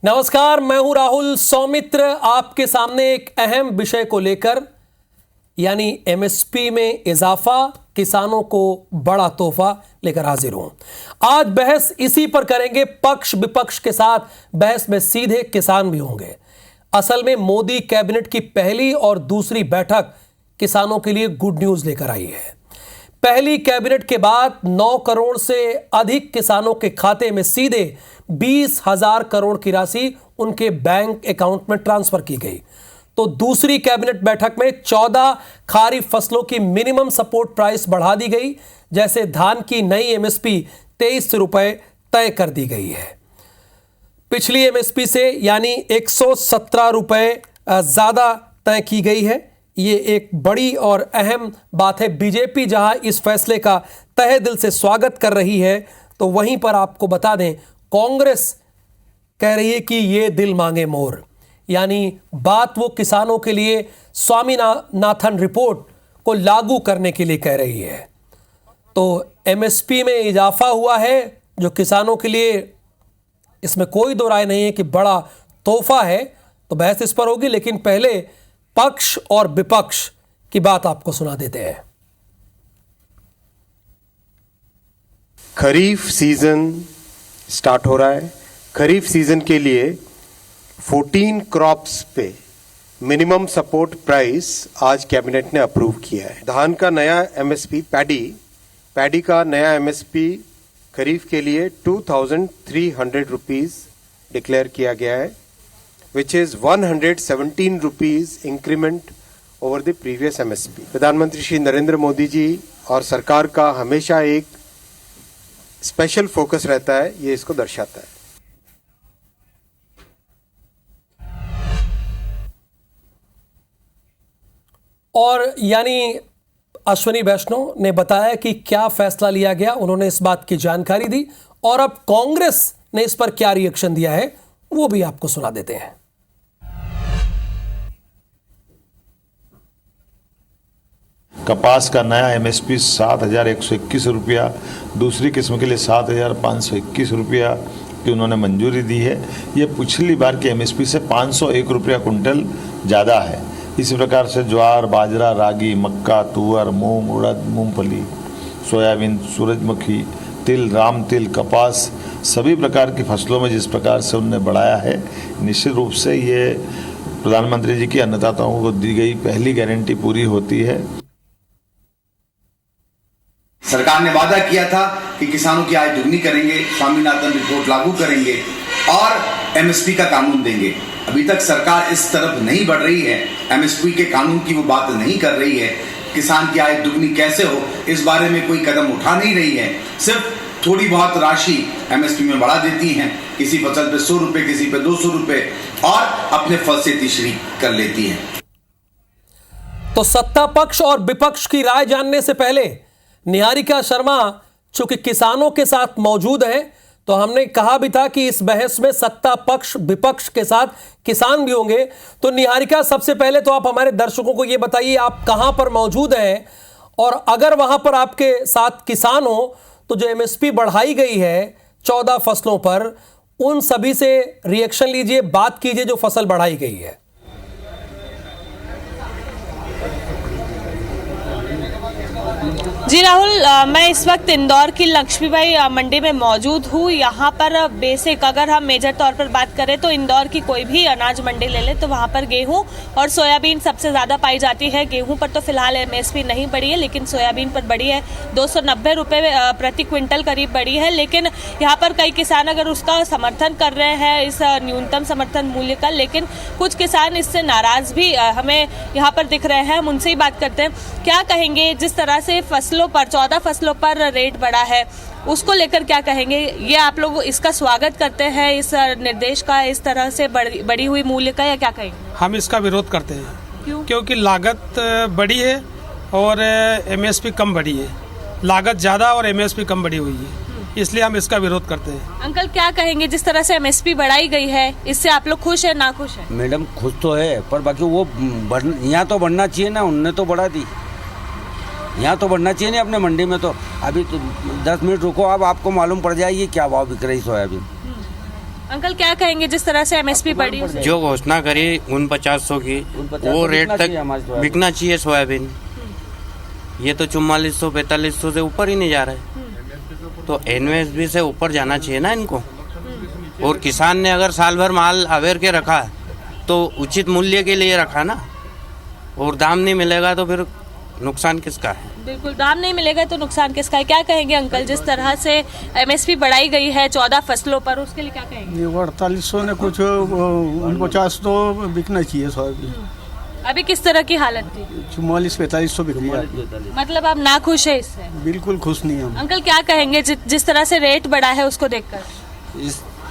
नमस्कार, मैं हूं राहुल सौमित्र। आपके सामने एक अहम विषय को लेकर यानी एमएसपी में इजाफा, किसानों को बड़ा तोहफा लेकर हाजिर हूं। आज बहस इसी पर करेंगे। पक्ष विपक्ष के साथ बहस में सीधे किसान भी होंगे। असल में मोदी कैबिनेट की पहली और दूसरी बैठक किसानों के लिए गुड न्यूज लेकर आई है। पहली कैबिनेट के बाद 9 करोड़ से अधिक किसानों के खाते में सीधे 20,000 करोड़ की राशि उनके बैंक अकाउंट में ट्रांसफर की गई। तो दूसरी कैबिनेट बैठक में 14 खरीफ फसलों की मिनिमम सपोर्ट प्राइस बढ़ा दी गई। जैसे धान की नई एमएसपी 23 रुपए तय कर दी गई है। पिछली एमएसपी से यानी 117 रुपए ज्यादा तय की गई है। ये एक बड़ी और अहम बात है। बीजेपी जहां इस फैसले का तहे दिल से स्वागत कर रही है, तो वहीं पर आपको बता दें, कांग्रेस कह रही है कि ये दिल मांगे मोर, यानी बात वो किसानों के लिए स्वामीनाथन रिपोर्ट को लागू करने के लिए कह रही है। तो एमएसपी में इजाफा हुआ है जो किसानों के लिए, इसमें कोई दो राय नहीं है कि बड़ा तोहफा है। तो बहस इस पर होगी, लेकिन पहले पक्ष और विपक्ष की बात आपको सुना देते हैं। खरीफ सीजन स्टार्ट हो रहा है। खरीफ सीजन के लिए 14 क्रॉप्स पे मिनिमम सपोर्ट प्राइस आज कैबिनेट ने अप्रूव किया है। धान का नया एमएसपी, पैडी का नया एमएसपी खरीफ के लिए 2,300 रुपीज डिक्लेयर किया गया है, which is 117 rupees increment over the previous MSP। प्रधानमंत्री श्री नरेंद्र मोदी जी और सरकार का हमेशा एक स्पेशल फोकस रहता है, ये इसको दर्शाता है। और यानी अश्विनी वैष्णव ने बताया कि क्या फैसला लिया गया, उन्होंने इस बात की जानकारी दी। और अब कांग्रेस ने इस पर क्या रिएक्शन दिया है वो भी आपको सुना देते हैं। कपास का नया एमएसपी 7,121 रुपया, दूसरी किस्म के लिए 7,521 रुपया की उन्होंने मंजूरी दी है। ये पिछली बार की एमएसपी से 501 रुपया कुंटल ज़्यादा है। इसी प्रकार से ज्वार, बाजरा, रागी, मक्का, तुअर, मूंग, उड़द, मूंगफली, सोयाबीन, सूरजमुखी, तिल, राम तिल, कपास, सभी प्रकार की फसलों में जिस प्रकार से उन्होंने बढ़ाया है, निश्चित रूप से ये प्रधानमंत्री जी की अन्नदाताओं को दी गई पहली गारंटी पूरी होती है। सरकार ने वादा किया था कि किसानों की आय दुगनी करेंगे, स्वामीनाथन रिपोर्ट लागू करेंगे और एमएसपी का कानून देंगे। अभी तक सरकार इस तरफ नहीं बढ़ रही है, एमएसपी के कानून की वो बात नहीं कर रही है। किसान की आय दुगनी कैसे हो, इस बारे में कोई कदम उठा नहीं रही है। सिर्फ थोड़ी बहुत राशि एमएसपी में बढ़ा देती हैं, किसी फसल पे 100 रुपए, किसी पे 200 रुपए, और अपने फल से तीसरी कर लेती है। तो सत्ता पक्ष और विपक्ष की राय जानने से पहले निहारिका शर्मा चूंकि किसानों के साथ मौजूद हैं, तो हमने कहा भी था कि इस बहस में सत्ता पक्ष विपक्ष के साथ किसान भी होंगे। तो निहारिका, सबसे पहले तो आप हमारे दर्शकों को यह बताइए, आप कहां पर मौजूद हैं, और अगर वहां पर आपके साथ किसान हो तो जो एमएसपी बढ़ाई गई है 14 फसलों पर, उन सभी से रिएक्शन लीजिए, बात कीजिए जो फसल बढ़ाई गई है। जी राहुल, मैं इस वक्त इंदौर की लक्ष्मीबाई मंडी में मौजूद हूँ। यहाँ पर बेसिक अगर हम मेजर तौर पर बात करें तो इंदौर की कोई भी अनाज मंडी ले लें तो वहाँ पर गेहूँ और सोयाबीन सबसे ज़्यादा पाई जाती है। गेहूँ पर तो फिलहाल एमएसपी नहीं बढ़ी है, लेकिन सोयाबीन पर बढ़ी है। 290 रुपये प्रति क्विंटल करीब बढ़ी है। लेकिन यहाँ पर कई किसान अगर उसका समर्थन कर रहे हैं, इस न्यूनतम समर्थन मूल्य का, लेकिन कुछ किसान इससे नाराज भी हमें यहाँ पर दिख रहे हैं। हम उनसे ही बात करते हैं। क्या कहेंगे, जिस तरह से फसलों पर 14 फसलों पर रेट बढ़ा है, उसको लेकर क्या कहेंगे? ये आप लोग इसका स्वागत करते हैं, इस निर्देश का, इस तरह से बढ़ी हुई मूल्य का, या क्या कहेंगे? हम इसका विरोध करते हैं। क्यों? क्योंकि लागत बढ़ी है और एमएसपी कम बढ़ी है। लागत ज़्यादा और एमएसपी कम बढ़ी हुई है, इसलिए हम इसका विरोध करते हैं। अंकल, क्या कहेंगे, जिस तरह से एमएसपी बढ़ाई गई है, इससे आप लोग खुश है ना खुश है? मैडम, खुश तो है, पर बाकी वो यहाँ तो बढ़ना चाहिए ना, उनने तो बढ़ा दी। यहाँ तो बढ़ना चाहिए नहीं अपने मंडी में। तो अभी तो 10 मिनट रुको, अब आपको मालूम पड़ जाएगी क्या भाव बिक रही सोयाबीन। अंकल क्या कहेंगे जिस तरह से एमएसपी बढ़ी? जो घोषणा करी 4900 की वो रेट तक बिकना चाहिए सोयाबीन। ये तो 4400 4500 से ऊपर ही नहीं जा रहा है, तो एमएसपी से ऊपर जाना चाहिए ना इनको। और किसान ने अगर साल भर माल अवेयर के रखा तो उचित मूल्य के लिए रखा ना, और दाम नहीं मिलेगा तो फिर नुकसान किसका है? बिल्कुल, दाम नहीं मिलेगा तो नुकसान किसका है? क्या कहेंगे अंकल जिस तरह से एमएसपी बढ़ाई गई है 14 फसलों पर, उसके लिए क्या कहेंगे? 4800 ने कुछ 49 तो बिकना चाहिए सोयाबीन। अभी किस तरह की हालत थी? 44-45 बिक रही है। मतलब आप ना खुश है इससे? बिल्कुल खुश नहीं हम। अंकल क्या कहेंगे जिस तरह से रेट बढ़ा है उसको देखकर?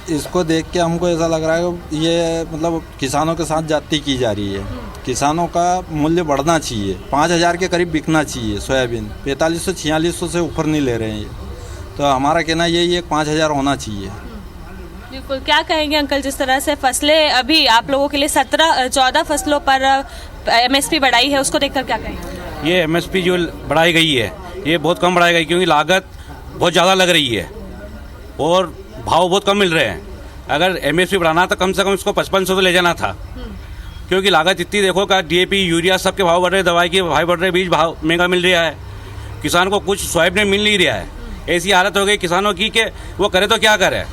इसको देख के हमको ऐसा लग रहा है कि ये मतलब किसानों के साथ जाती की जा रही है। किसानों का मूल्य बढ़ना चाहिए, 5000 के करीब बिकना चाहिए सोयाबीन। 4500-4600 से ऊपर नहीं ले रहे हैं ये, तो हमारा कहना यही है 5000 होना चाहिए। बिल्कुल, क्या कहेंगे अंकल जिस तरह से फसलें अभी आप लोगों के लिए 14 फसलों पर एमएसपी बढ़ाई है, उसको देखकर क्या कहेंगे? ये एमएसपी जो बढ़ाई गई है ये बहुत कम बढ़ाई गई, क्योंकि लागत बहुत ज़्यादा लग रही है और भाव बहुत कम मिल रहे हैं। अगर एमएसपी बढ़ाना तो कम से कम इसको 5500 तो ले जाना था, क्योंकि लागत इतनी देखो का डीएपी यूरिया सबके भाव बढ़ रहे, दवाई के भाव बढ़ रहे, बीज भाव महंगा मिल रहा है, किसान को कुछ सोयाबीन मिल नहीं रहा है। ऐसी हालत हो गई किसानों की कि वो करे तो क्या करे।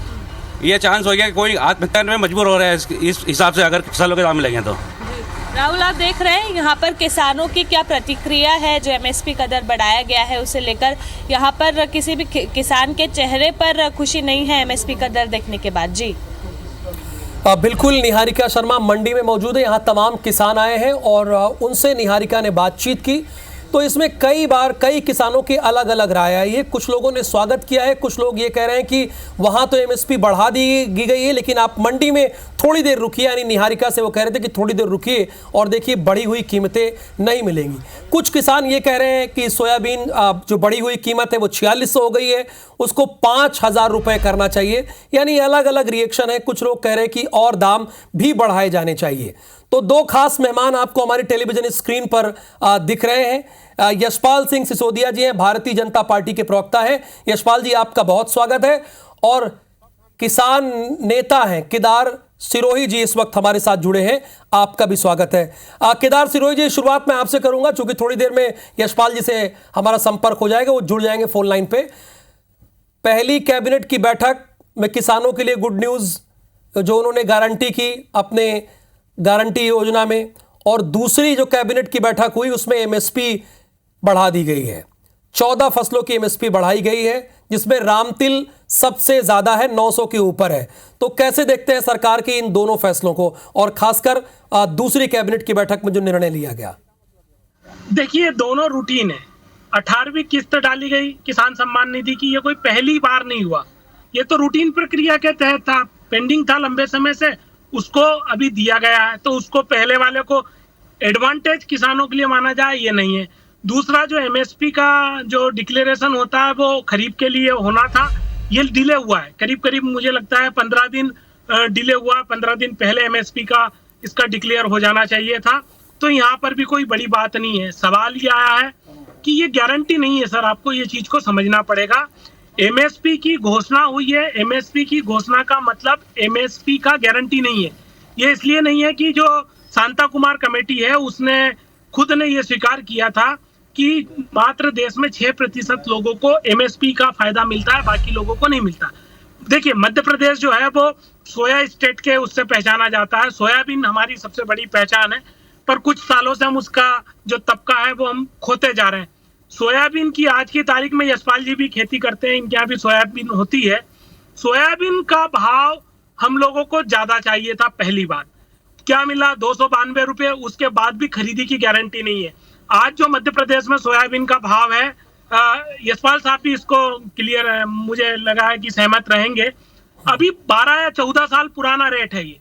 ये चांस हो गया कि कोई आत्महत्या में मजबूर हो रहा है इस हिसाब से अगर किसानों के दाम मिलेंगे तो। राहुल, आप देख रहे हैं यहाँ पर किसानों की क्या प्रतिक्रिया है जो एमएसपी का दर बढ़ाया गया है उसे लेकर। यहाँ पर किसी भी किसान के चेहरे पर खुशी नहीं है एमएसपी का दर देखने के बाद। जी बिल्कुल, निहारिका शर्मा मंडी में मौजूद है। यहाँ तमाम किसान आए हैं और उनसे निहारिका ने बातचीत की, तो इसमें कई किसानों की अलग अलग राय आई है। कुछ लोगों ने स्वागत किया है, कुछ लोग ये कह रहे हैं कि वहाँ तो एमएसपी बढ़ा दी गई है लेकिन आप मंडी में थोड़ी देर रुकिए, यानी निहारिका से वो कह रहे थे कि थोड़ी देर रुकिए और देखिए बढ़ी हुई कीमतें नहीं मिलेंगी। कुछ किसान ये कह रहे हैं कि सोयाबीन जो बढ़ी हुई कीमत है वो 4600 हो गई है, उसको 5000 रुपये करना चाहिए। यानी अलग अलग रिएक्शन है। कुछ लोग कह रहे हैं कि और दाम भी बढ़ाए जाने चाहिए। तो दो खास मेहमान आपको हमारी टेलीविजन स्क्रीन पर दिख रहे हैं। यशपाल सिंह सिसोदिया जी हैं, भारतीय जनता पार्टी के प्रवक्ता हैं। यशपाल जी, आपका बहुत स्वागत है। और किसान नेता हैं केदार सिरोही जी इस वक्त हमारे साथ जुड़े हैं, आपका भी स्वागत है। केदार सिरोही जी, शुरुआत मैं आपसे करूंगा क्योंकि थोड़ी देर में यशपाल जी से हमारा संपर्क हो जाएगा, वो जुड़ जाएंगे फोन लाइन पे। पहली कैबिनेट की बैठक में किसानों के लिए गुड न्यूज जो उन्होंने गारंटी की अपने गारंटी योजना में, और दूसरी जो कैबिनेट की बैठक हुई उसमें एमएसपी बढ़ा दी गई है। 14 फसलों की एमएसपी बढ़ाई गई है जिसमें रामतिल सबसे ज्यादा है, 900 के ऊपर है। तो कैसे देखते हैं सरकार के इन दोनों फैसलों को और खासकर दूसरी कैबिनेट की बैठक में जो निर्णय लिया गया? देखिए, दोनों रूटीन है। 18वीं किस्त डाली गई किसान सम्मान निधि की, ये कोई पहली बार नहीं हुआ, ये तो रूटीन प्रक्रिया के तहत था, पेंडिंग था लंबे समय से, उसको अभी दिया गया है। तो उसको पहले वाले को एडवांटेज किसानों के लिए माना जाए ये नहीं है। दूसरा, जो एमएसपी का जो डिक्लेरेशन होता है वो खरीफ के लिए होना था, ये डिले हुआ है। करीब मुझे लगता है 15 दिन डिले हुआ। 15 दिन पहले एमएसपी का इसका डिक्लेयर हो जाना चाहिए था। तो यहाँ पर भी कोई बड़ी बात नहीं है। सवाल ये आया है कि ये गारंटी नहीं है। सर, आपको ये चीज को समझना पड़ेगा। एमएसपी की घोषणा हुई है, एमएसपी की घोषणा का मतलब एमएसपी का गारंटी नहीं है। ये इसलिए नहीं है कि जो शांता कुमार कमेटी है उसने खुद ने ये स्वीकार किया था कि मात्र देश में 6% लोगों को एमएसपी का फायदा मिलता है, बाकी लोगों को नहीं मिलता। देखिए, मध्य प्रदेश जो है वो सोया स्टेट के उससे पहचाना जाता है। सोयाबीन हमारी सबसे बड़ी पहचान है, पर कुछ सालों से हम उसका जो तबका है वो हम खोते जा रहे हैं। सोयाबीन की आज की तारीख में, यशपाल जी भी खेती करते हैं, इनके यहाँ भी सोयाबीन होती है। सोयाबीन का भाव हम लोगों को ज्यादा चाहिए था। पहली बात क्या मिला? 292 रुपये। उसके बाद भी खरीदी की गारंटी नहीं है। आज जो मध्य प्रदेश में सोयाबीन का भाव है, यशपाल साहब भी इसको क्लियर है, मुझे लगा है कि सहमत रहेंगे, अभी 12 या 14 साल पुराना रेट है ये।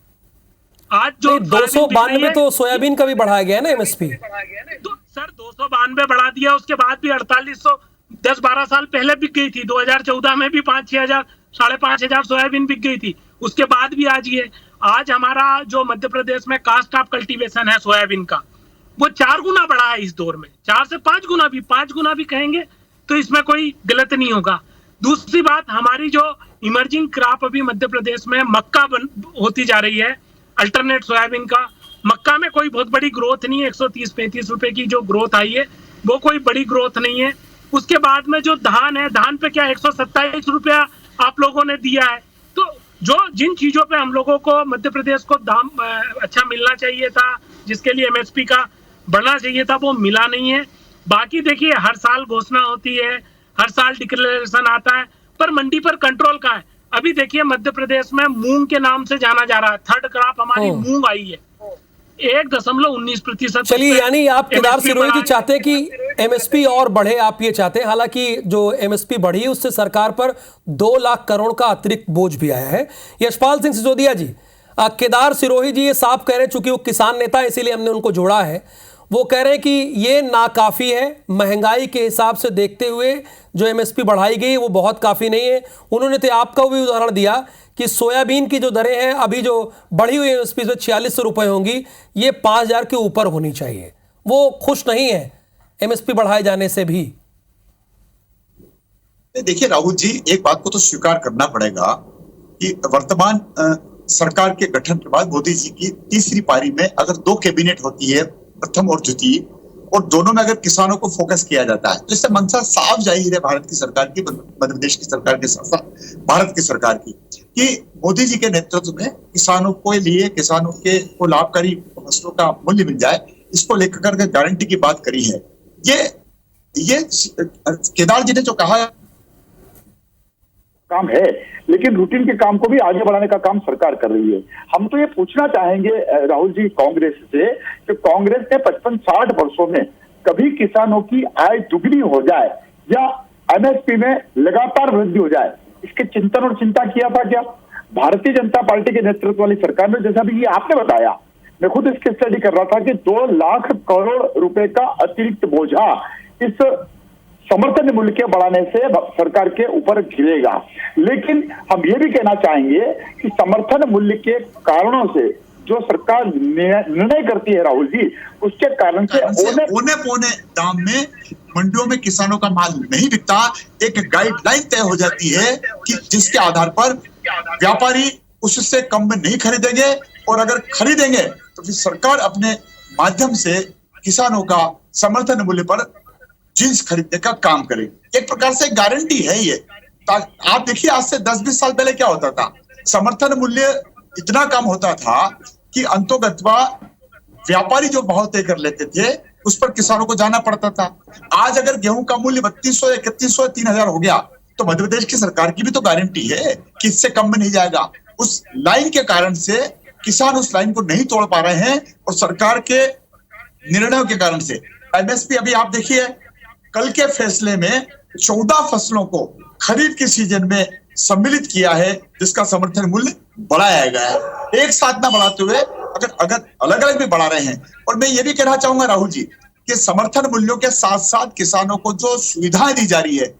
आज जो 292 तो सोयाबीन का भी बढ़ाया गया है ना एमएसपी। सर 292 बढ़ा दिया, उसके बाद भी 4800 10-12 साल पहले बिक गई थी। 2014 में भी 5-6 हजार 5,500 सोयाबीन बिक गई थी, उसके बाद भी आज ये। आज हमारा जो मध्य प्रदेश में कास्ट ऑफ कल्टीवेशन है सोयाबीन का, वो 4 गुना बढ़ा है इस दौर में। 4 से 5 गुना भी कहेंगे तो इसमें कोई गलत नहीं होगा। दूसरी बात, हमारी जो इमर्जिंग क्रॉप अभी मध्य प्रदेश में मक्का होती जा रही है, अल्टरनेट सोयाबीन का। मक्का में कोई बहुत बड़ी ग्रोथ नहीं है, 130-135 रुपए की जो ग्रोथ आई है वो कोई बड़ी ग्रोथ नहीं है। उसके बाद में जो धान है, धान पे क्या 127 रुपया आप लोगों ने दिया है। तो जो जिन चीजों पे हम लोगों को मध्य प्रदेश को दाम अच्छा मिलना चाहिए था, जिसके लिए एमएसपी का बढ़ना चाहिए था, वो मिला नहीं है। बाकी देखिए हर साल घोषणा होती है, हर साल डिक्लेरेशन आता है, पर मंडी पर कंट्रोल का है। अभी देखिए मध्य प्रदेश में मूंग के नाम से जाना जा रहा है, थर्ड क्रॉप हमारी मूंग आई है 1.19%। चलिए, यानी आप केदार सिरोही जी चाहते हैं कि एमएसपी और बढ़े, आप ये चाहते हैं। हालांकि जो एमएसपी बढ़ी उससे सरकार पर 2 लाख करोड़ का अतिरिक्त बोझ भी आया है। यशपाल सिंह सिसोदिया जी, केदार सिरोही जी ये साफ कह रहे हैं, चूंकि वो किसान नेता है इसीलिए हमने उनको जोड़ा है, वो कह रहे हैं कि ये नाकाफी है, महंगाई के हिसाब से देखते हुए जो एमएसपी बढ़ाई गई वो बहुत काफ़ी नहीं है। उन्होंने तो आपका भी उदाहरण दिया कि सोयाबीन की जो दरें हैं अभी जो बढ़ी हुई एमएसपी से 4600 रुपये होंगी, ये 5000 के ऊपर होनी चाहिए। वो खुश नहीं है एमएसपी बढ़ाए जाने से भी। देखिए राहुल जी, एक बात को तो स्वीकार करना पड़ेगा कि वर्तमान सरकार के गठन के बाद मोदी जी की तीसरी पारी में अगर 2 कैबिनेट होती है, प्रथम और द्वितीय, और दोनों में अगर किसानों को फोकस किया जाता है तो इससे मंशा साफ जाहिर है भारत की सरकार की, मध्य प्रदेश की सरकार के साथ साथ भारत की सरकार की, कि मोदी जी के नेतृत्व में किसानों के लिए, किसानों के को लाभकारी फसलों का मूल्य मिल जाए, इसको लेकर के गारंटी की बात करी है। ये केदार जी ने जो कहा काम है, लेकिन रूटीन के काम को भी आगे बढ़ाने का काम सरकार कर रही है। हम तो ये पूछना चाहेंगे राहुल जी कांग्रेस से कि कांग्रेस ने 55-60 वर्षों में कभी किसानों की आय दुगनी हो जाए या एमएसपी में लगातार वृद्धि हो जाए, इसके चिंतन और चिंता किया था क्या? भारतीय जनता पार्टी के नेतृत्व वाली सरकार ने, जैसा भी ये आपने बताया, मैं खुद इसकी स्टडी कर रहा था कि 2 लाख करोड़ रुपए का अतिरिक्त बोझा इस समर्थन मूल्य के बढ़ाने से सरकार के ऊपर गिरेगा। लेकिन हम ये भी कहना चाहेंगे कि समर्थन मूल्य के कारणों से जो सरकार निर्णय करती है राहुल जी, उसके कारण से औने पौने दाम में मंडियों में किसानों का माल नहीं बिकता। एक गाइडलाइन तय हो जाती है कि जिसके आधार पर व्यापारी उससे कम में नहीं खरीदेंगे, और अगर खरीदेंगे तो फिर सरकार अपने माध्यम से किसानों का समर्थन मूल्य पर जींस खरीदने का काम करेगी। एक प्रकार से गारंटी है ये। आप देखिए आज से 10-20 साल पहले क्या होता था, समर्थन मूल्य इतना कम होता था कि अंतोगत्वा व्यापारी जो भाव तय कर लेते थे उस पर किसानों को जाना पड़ता था। आज अगर गेहूं का मूल्य 3200, 3100, 3000 हो गया तो मध्य प्रदेश की सरकार की भी तो गारंटी है कि इससे कम में नहीं जाएगा। उस लाइन के कारण से किसान उस लाइन को नहीं तोड़ पा रहे हैं, और सरकार के निर्णयों के कारण से एमएसपी, अभी आप देखिए कल के फैसले में 14 फसलों को खरीफ के सीजन में सम्मिलित किया है, जिसका समर्थन मूल्य बढ़ाया गया है। एक साथ ना बढ़ाते हुए अगर अलग अलग भी बढ़ा रहे हैं। और मैं ये भी कहना चाहूंगा राहुल जी कि समर्थन मूल्यों के साथ साथ किसानों को जो सुविधाएं दी जा रही है,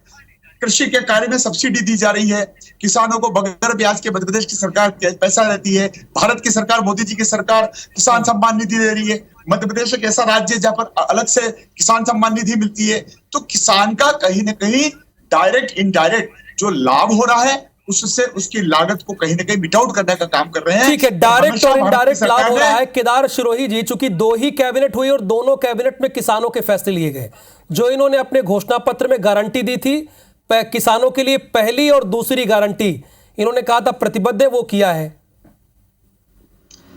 कृषि के कार्य में सब्सिडी दी जा रही है, किसानों को बगैर ब्याज के मध्य प्रदेश की सरकार पैसा देती है, भारत की सरकार, मोदी जी की सरकार किसान सम्मान निधि दे रही है। मध्य प्रदेश एक ऐसा राज्य है जहां पर अलग से किसान सम्मान निधि मिलती है। तो किसान का कहीं ना कहीं डायरेक्ट इनडायरेक्ट जो लाभ हो रहा है उससे उसकी लागत को कहीं ना कहीं मिट आउट करने का काम कर रहे हैं। ठीक है, डायरेक्ट और इनडायरेक्ट लाभ हो रहा है। केदार सिरोही जी, चूंकि 2 ही कैबिनेट हुई और दोनों कैबिनेट में किसानों के फैसले लिए गए, जो इन्होंने अपने घोषणा पत्र में गारंटी दी थी किसानों के लिए, पहली और दूसरी गारंटी इन्होंने कहा था प्रतिबद्ध है, वो किया है।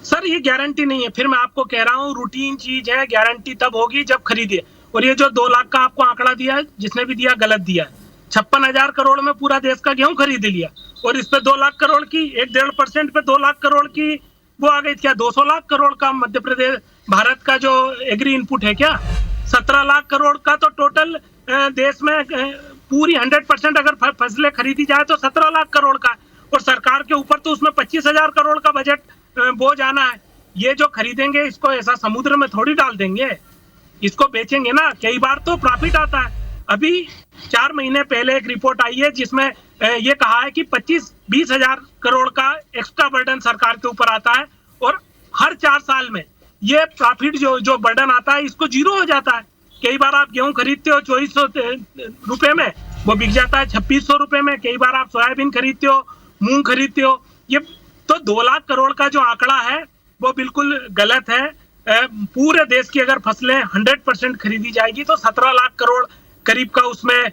सर ये गारंटी नहीं है, फिर मैं आपको कह रहा हूँ रूटीन चीज है, गारंटी तब होगी जब खरीदे। और ये जो 2 लाख का आपको आंकड़ा दिया है, जिसने भी दिया गलत दिया है। 56,000 करोड़ में पूरा देश का गेहूं खरीद लिया, और इस पे 2 लाख करोड़ की 1.5% पे 2 लाख करोड़ की वो आ गई। क्या 200 लाख करोड़ का मध्य प्रदेश भारत का जो एग्री इनपुट है, क्या 17 लाख करोड़ का तो टोटल देश में पूरी 100% अगर फसलें खरीदी जाए तो 17 लाख करोड़ का, और सरकार के ऊपर तो उसमें 25,000 करोड़ का बजट बोझ आना है। ये जो खरीदेंगे इसको ऐसा समुद्र में थोड़ी डाल देंगे, इसको बेचेंगे ना। कई बार तो प्रॉफिट आता है। अभी 4 महीने पहले एक रिपोर्ट आई है जिसमें ये कहा है कि 25-20 हजार करोड़ का एक्स्ट्रा बर्डन सरकार के ऊपर आता है, और हर 4 साल में ये प्रॉफिट जो बर्डन आता है इसको जीरो हो जाता है। कई बार आप गेहूं खरीदते हो 2400 रुपए में, वो बिक जाता है 2600 रुपए में। कई बार आप सोयाबीन खरीदते हो मूंग खरीदते हो। ये तो 2 लाख करोड़ का जो आंकड़ा है वो बिल्कुल गलत है। पूरे देश की अगर फसलें 100% खरीदी जाएगी तो 17 लाख करोड़ करीब का उसमें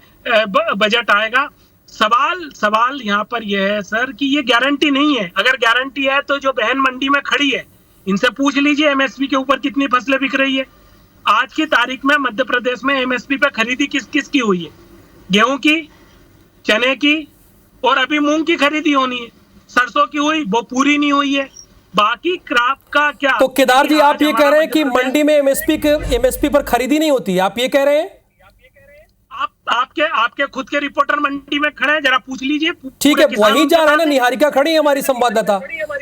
बजट आएगा। सवाल यहाँ पर यह है सर कि ये गारंटी नहीं है। अगर गारंटी है तो जो बहन मंडी में खड़ी है इनसे पूछ लीजिए एमएसपी के ऊपर कितनी फसलें बिक रही है। आज की तारीख में मध्य प्रदेश में एमएसपी पे खरीदी किस किस की हुई है? गेहूं की, चने की और अभी मूंग की खरीदी होनी है। सरसों की हुई, वो पूरी नहीं हुई है। बाकी क्रॉप का क्या? तो केदार जी आप ये कह रहे हैं कि मंडी में एमएसपी पर खरीदी नहीं होती, आप ये कह रहे हैं? आपके खुद के रिपोर्टर मंडी में खड़े हैं, जरा पूछ लीजिए। ठीक है, वही जा रहा है ना, निहारिका खड़ी है हमारी संवाददाता,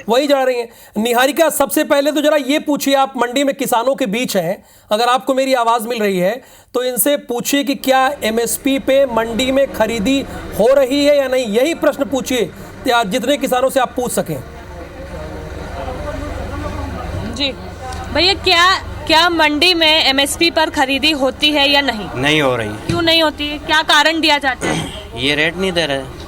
वही जा रही है। निहारिका, सबसे पहले तो जरा ये पूछिए, आप मंडी में किसानों के बीच हैं, अगर आपको मेरी आवाज मिल रही है तो इनसे पूछिए कि क्या एमएसपी पे मंडी में खरीदी हो रही है या नहीं। यही प्रश्न पूछिए जितने किसानों से आप पूछ सकें। जी भैया, क्या मंडी में एमएसपी पर खरीदी होती है या नहीं? नहीं हो रही। क्यों नहीं होती है? क्या कारण दिया जाता है? ये रेट नहीं दे रहे।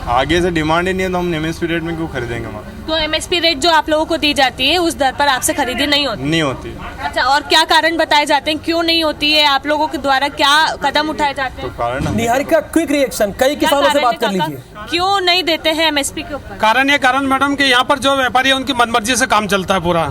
आगे से डिमांड ही नहीं है तो हम एमएसपी रेट में क्यों खरीदेंगे? तो एमएसपी रेट जो आप लोगों को दी जाती है उस दर पर आपसे खरीदी नहीं होती? नहीं होती। अच्छा, और क्या कारण बताए जाते हैं क्यों नहीं होती है? आप लोगों के द्वारा क्या कदम उठाए जाते हैं? तो कारण निहारिका, क्विक रिएक्शन, कई किसानों से बात कर लीजिए। क्यों नहीं देते हैं एमएसपी के ऊपर? कारण मैडम कि यहाँ पर जो व्यापारी है उनकी मनमर्जी से काम चलता है पूरा,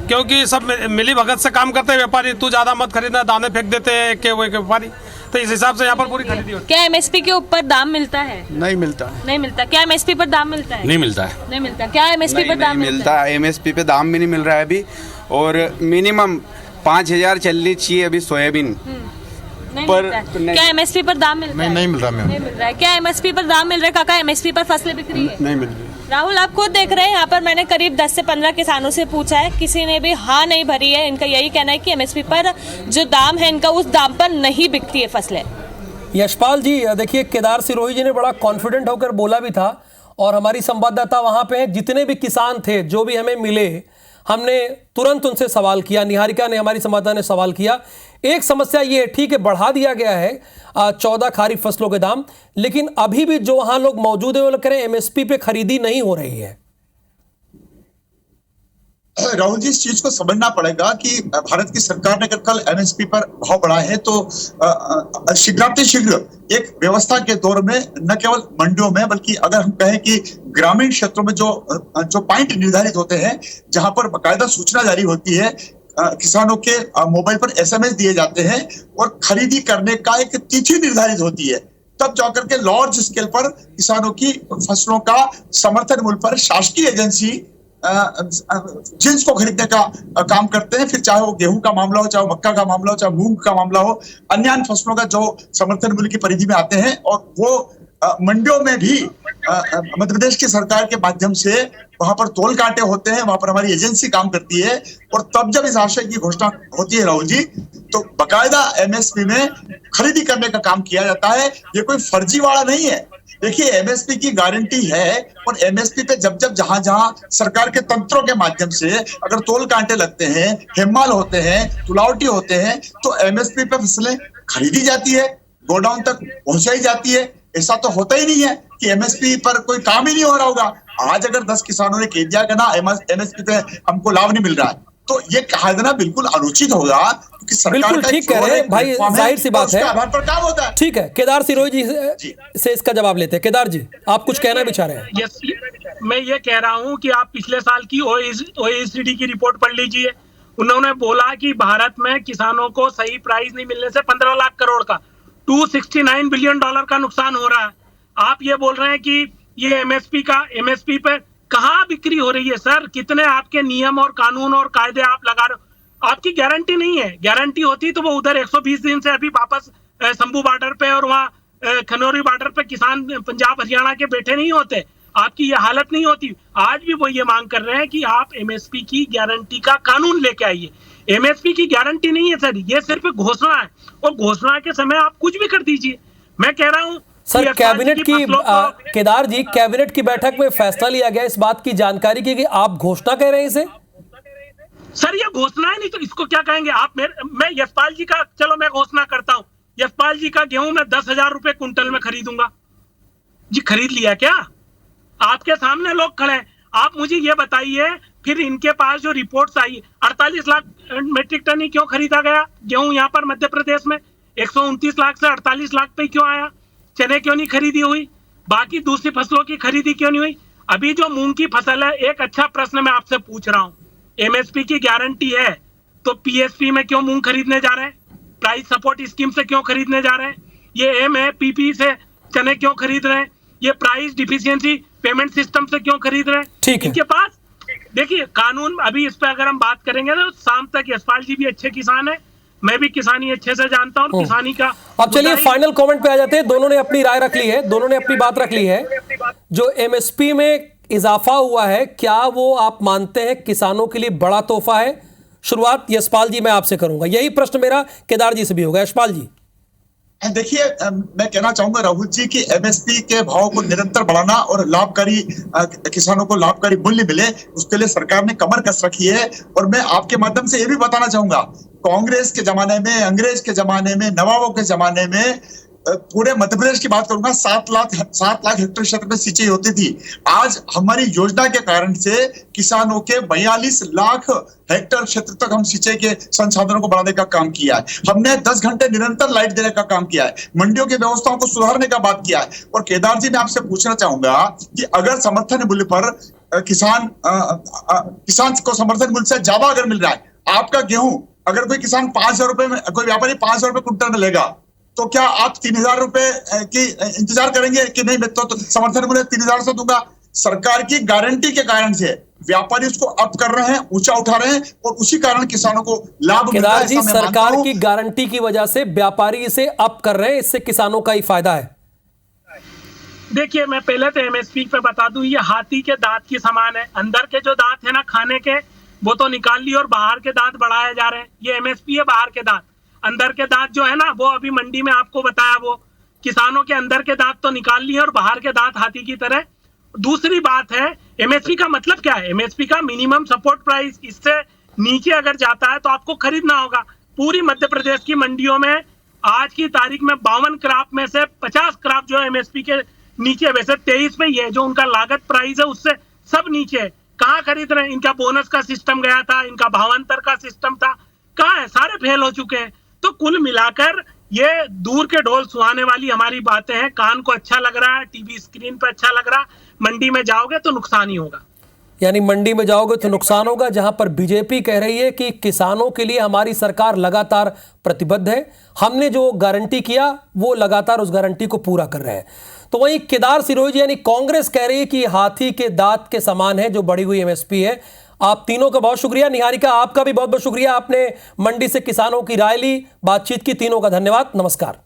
क्योंकि सब मिली भगत से काम करते हैं। व्यापारी तू ज्यादा मत खरीदना, दाने फेंक देते हैं एक व्यापारी, तो इस हिसाब से यहाँ पर पूरी खरीदी होती है। क्या एमएसपी के ऊपर दाम मिलता है? नहीं मिलता। नहीं मिलता। क्या एमएसपी पर दाम मिलता है? नहीं मिलता है। नहीं मिलता। क्या एमएसपी पर दाम मिलता है? एमएसपी पे दाम भी नहीं मिल रहा है अभी, और मिनिमम 5,000 चलनी चाहिए अभी सोयाबीन पर। क्या एमएसपी पर दाम मिलता है? नहीं मिल रहा। नहीं मिल रहा है। क्या एमएसपी पर दाम मिल रहा है? काका, एमएसपी पर फसलें बिक रही है? नहीं मिल रही। राहुल, आप खुद देख रहे हैं, यहाँ पर मैंने करीब 10 से 15 किसानों से पूछा है, किसी ने भी हाँ नहीं भरी है। इनका यही कहना है कि एमएसपी पर जो दाम है इनका उस दाम पर नहीं बिकती है फसलें। यशपाल जी, देखिए केदार सिरोही जी ने बड़ा कॉन्फिडेंट होकर बोला भी था, और हमारी संवाददाता वहां पे हैं, जितने भी किसान थे जो भी हमें मिले हमने तुरंत उनसे सवाल किया। निहारिका ने, हमारी संवाददाता ने सवाल किया। एक समस्या ये है, ठीक है बढ़ा दिया गया है 14 खरीफ फसलों के दाम, लेकिन अभी भी जो वहां लोग मौजूद है वो लोग कह रहे हैं एमएसपी पे खरीदी नहीं हो रही है। राहुल जी, इस चीज को समझना पड़ेगा कि भारत की सरकार ने अगर कल एमएसपी पर भाव बढ़ाए हैं तो शीघ्र एक व्यवस्था के दौर में न केवल मंडियों में बल्कि अगर हम कहें कि ग्रामीण क्षेत्रों में जो पॉइंट निर्धारित होते हैं, जहां पर बाकायदा सूचना जारी होती है, किसानों के मोबाइल पर एसएमएस दिए जाते हैं और खरीदी करने का एक तिथि निर्धारित होती है, तब जाकर के लार्ज स्केल पर किसानों की फसलों का समर्थन मूल्य पर शासकीय एजेंसी जिन्स को खरीदने का काम करते हैं। फिर चाहे वो गेहूं का मामला हो, चाहे मक्का का मामला हो, चाहे मूंग का मामला हो, अन्य फसलों का जो समर्थन मूल्य की परिधि में आते हैं, और वो मंडियों में भी मध्य प्रदेश की सरकार के माध्यम से वहां पर तोल कांटे होते हैं, वहां पर हमारी एजेंसी काम करती है, और तब जब इस आशय की घोषणा होती है राहुल जी, तो बकायदा एमएसपी में खरीदी करने का काम किया जाता है। ये कोई फर्जीवाड़ा नहीं है। देखिए, एमएसपी की गारंटी है, और एमएसपी पे जब जहां सरकार के तंत्रों के माध्यम से अगर तोल कांटे लगते हैं, हेमाल होते हैं, तुलावटी होते हैं, तो एमएसपी पे फसलें खरीदी जाती है, गोडाउन तक पहुंचाई जाती है। ऐसा तो होता ही नहीं है कि एमएसपी पर कोई काम ही नहीं हो रहा होगा। आज अगर 10 किसानों ने कह दिया कि ना एमएसपी पे हमको लाभ नहीं मिल रहा है, तो ये कहा देना बिल्कुल अनुचित होगा, क्योंकि सरकार बिल्कुल ठीक कह रहे हैं भाई, जाहिर सी बात है। आधार पर काम होता है। ठीक है, केदार सिरोही जी से इसका जवाब लेते हैं। केदार जी, आप कुछ कहना भी चाह रहे हैं? मैं ये कह रहा हूँ कि आप पिछले साल की OECD की रिपोर्ट पढ़ लीजिए। उन्होंने बोला कि भारत में किसानों को सही प्राइस नहीं मिलने से 15 लाख करोड़ का $269 बिलियन का नुकसान हो रहा है। आप ये बोल रहे हैं कि ये एमएसपी पे कहाँ बिक्री हो रही है? सर, कितने आपके नियम और कानून और कायदे आप लगा रहे हो? आपकी गारंटी नहीं है। गारंटी होती तो वो उधर 120 दिन से अभी वापस शंभू बॉर्डर पे और वहाँ खनौरी बॉर्डर पे किसान पंजाब हरियाणा के बैठे नहीं होते। आपकी ये हालत नहीं होती। आज भी वो ये मांग कर रहे हैं कि आप एमएसपी की गारंटी का कानून लेके आइए। एमएसपी की गारंटी नहीं है सर, ये सिर्फ घोषणा है, और घोषणा के समय आप कुछ भी कर दीजिए। मैं कह रहा हूँ सर, कैबिनेट की केदार जी, कैबिनेट की बैठक में फैसला लिया गया, इस बात की जानकारी की कि आप घोषणा कह रहे हैं इसे? सर, ये घोषणा है, नहीं तो इसको क्या कहेंगे आप? मैं यशपाल जी का, चलो मैं घोषणा करता हूँ, यशपाल जी का गेहूं मैं 10,000 रुपए कुंटल में खरीदूंगा। जी खरीद लिया क्या? आपके सामने लोग खड़े हैं। आप मुझे ये बताइए, फिर इनके पास जो रिपोर्ट्स आई 48 लाख मेट्रिक टन ही क्यों खरीदा गया गेहूं यहाँ पर मध्य प्रदेश में? 129 लाख से 48 लाख पे क्यों आया? चने क्यों नहीं खरीदी हुई? बाकी दूसरी फसलों की खरीदी क्यों नहीं हुई? अभी जो मूंग की फसल है, एक अच्छा प्रश्न मैं आपसे पूछ रहा हूँ, एमएसपी की गारंटी है तो पीएसपी में क्यों मूंग खरीदने जा रहे हैं? प्राइस सपोर्ट स्कीम से क्यों खरीदने जा रहे हैं? ये एम है पीपी से चने क्यों खरीद रहे हैं? ये प्राइस डिफिशियंसी पेमेंट सिस्टम से क्यों खरीद रहे हैं? ठीक है। इनके पास देखिए कानून, अभी इस पे अगर हम बात करेंगे तो शाम तक यशपाल जी भी अच्छे किसान है, मैं भी किसानी अच्छे से जानता हूँ, किसानी का। अब चलिए फाइनल कमेंट पे आ जाते हैं। दोनों ने अपनी राय रख ली है, दोनों ने अपनी बात रख ली है। जो एमएसपी में इजाफा हुआ है, क्या वो आप मानते हैं किसानों के लिए बड़ा तोहफा है? शुरुआत यशपाल जी मैं आपसे करूंगा, यही प्रश्न मेरा केदार जी से भी होगा। यशपाल जी देखिए, मैं कहना चाहूंगा राहुल जी की एमएसपी के भाव को निरंतर बढ़ाना और लाभकारी किसानों को लाभकारी मूल्य मिले, उसके लिए सरकार ने कमर कस रखी है। और मैं आपके माध्यम से ये भी बताना चाहूंगा, कांग्रेस के जमाने में, अंग्रेज के जमाने में, नवाबों के जमाने में पूरे मध्य प्रदेश की बात करूंगा 7 लाख हेक्टेयर क्षेत्र में सिंचाई होती थी। आज हमारी योजना के कारण से किसानों के 42 लाख हेक्टेयर क्षेत्र तक हम सिंचाई के संसाधनों को बढ़ाने का काम किया है। हमने 10 घंटे निरंतर लाइट देने का काम किया है, मंडियों की व्यवस्थाओं को सुधारने का बात किया है। और केदार जी, मैं आपसे पूछना चाहूंगा कि अगर समर्थन मूल्य पर किसान को समर्थन मूल्य से ज्यादा अगर मिल रहा है, आपका गेहूं अगर कोई किसान 5,000 रुपए में, कोई व्यापारी 5,000 रुपए कुंटल में लेगा, तो क्या आप 3,000 रुपए की इंतजार करेंगे कि नहीं मैं तो समर्थन मूल्य 3,000 से दूंगा? सरकार की गारंटी के कारण से व्यापारी उसको अप कर रहे हैं, ऊंचा उठा रहे हैं और उसी कारण किसानों को लाभ मिल रहा है। जी, सरकार की गारंटी की वजह से व्यापारी इसे अप कर रहे हैं, इससे किसानों का ही फायदा है। देखिए, मैं पहले तो एमएसपी पे बता दूं, ये हाथी के दांत की समान है। अंदर के जो दांत है ना खाने के, वो तो निकाल लिए और बाहर के दांत बढ़ाए जा रहे हैं। ये एमएसपी है, बाहर के दांत। अंदर के दांत जो है ना, वो अभी मंडी में आपको बताया, वो किसानों के अंदर के दांत तो निकाल लिए और बाहर के दांत हाथी की तरह। दूसरी बात है, एमएसपी का मतलब क्या है? एमएसपी का मिनिमम सपोर्ट प्राइस, इससे नीचे अगर जाता है तो आपको खरीदना होगा। पूरी मध्य प्रदेश की मंडियों में आज की तारीख में 52 क्रॉप में से 50 क्रॉप जो है एमएसपी के नीचे, वैसे 23 पे ये जो उनका लागत प्राइस है उससे सब नीचे है। कहाँ खरीद रहे हैं? इनका बोनस का सिस्टम गया था, इनका भावांतर का सिस्टम था, कहाँ है? सारे फेल हो चुके हैं। तो कुल मिलाकर ये दूर के ढोल सुहाने वाली हमारी बातें हैं। कान को अच्छा लग रहा है, टीवी स्क्रीन पर अच्छा लग रहा, मंडी में जाओगे तो नुकसान ही होगा। यानी मंडी में जाओगे तो नुकसान होगा, जहां पर बीजेपी कह रही है कि किसानों के लिए हमारी सरकार लगातार प्रतिबद्ध है, हमने जो गारंटी किया वो लगातार उस गारंटी को पूरा कर रहे हैं। तो वहीं केदार सिरोही जी यानी कांग्रेस कह रही है कि हाथी के दांत के समान है जो बढ़ी हुई एमएसपी है। आप तीनों का बहुत शुक्रिया। निहारिका, आपका भी बहुत बहुत शुक्रिया, आपने मंडी से किसानों की राय ली, बातचीत की। तीनों का धन्यवाद, नमस्कार।